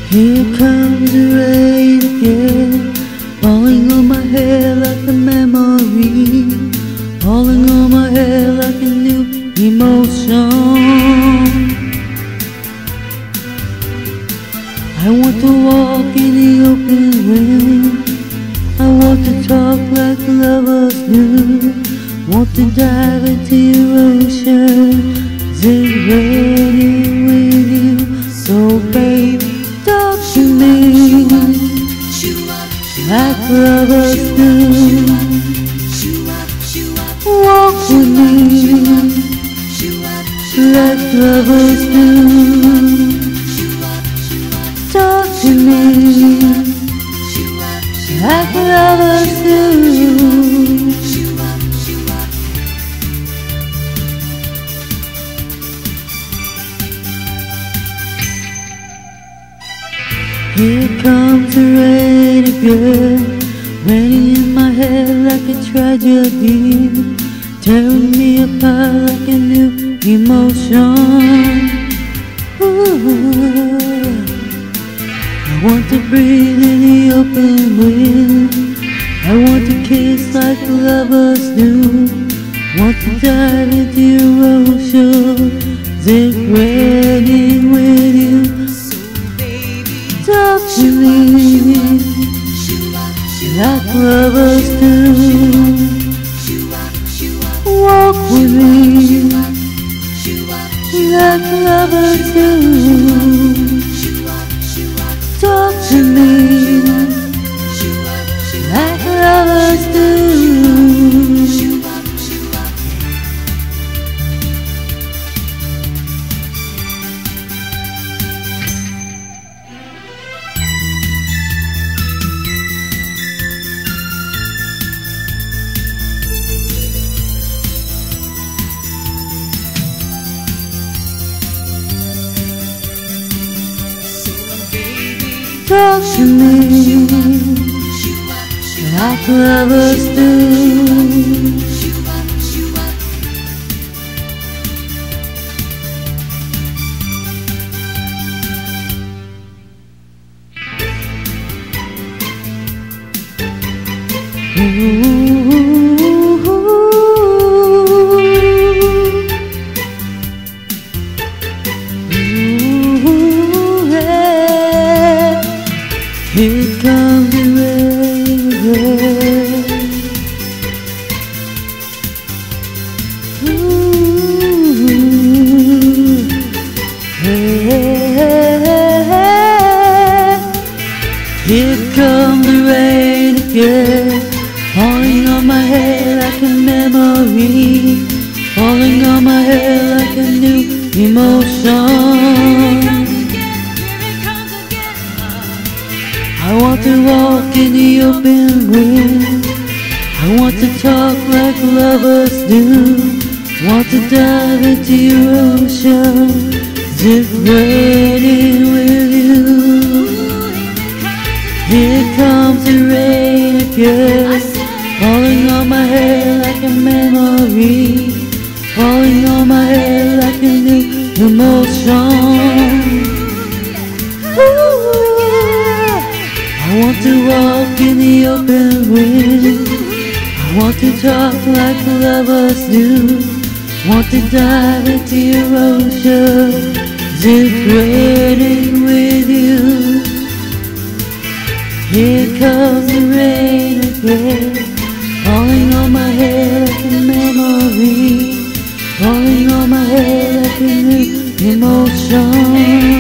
Here comes the rain again, falling on my head like a memory, falling on my head like a new emotion. I want to walk in the open wind, I want to talk like lovers do, want to dive into your ocean. Is it raining with you? So baby, talk to me like lovers do. Walk with me like lovers do. Talk to me like lovers do. Here comes the rain again, raining in my head like a tragedy, tearing me apart like a new emotion. Ooh. I want to breathe in the open wind, I want to kiss like lovers do, want to dive into your ocean. Is it raining with you? Talk to me like lovers do. Walk with me like lovers do. Talk to me like lovers do. Talk to me like lovers do. Here comes the rain again. Ooh, hey. Here comes the rain again, falling on my head like a memory, falling on my head like a new emotion. I want to walk in the open wind, I want to talk like lovers do, want to dive into your ocean. Is it raining with you? Here comes the rain again, falling on my head like a memory, falling on my head like a new emotion. I want to walk in the open wind, I want to talk like lovers do, want to dive into your ocean. Is it raining with you? Here comes the rain again, falling on my head like a memory, falling on my head like a new emotion.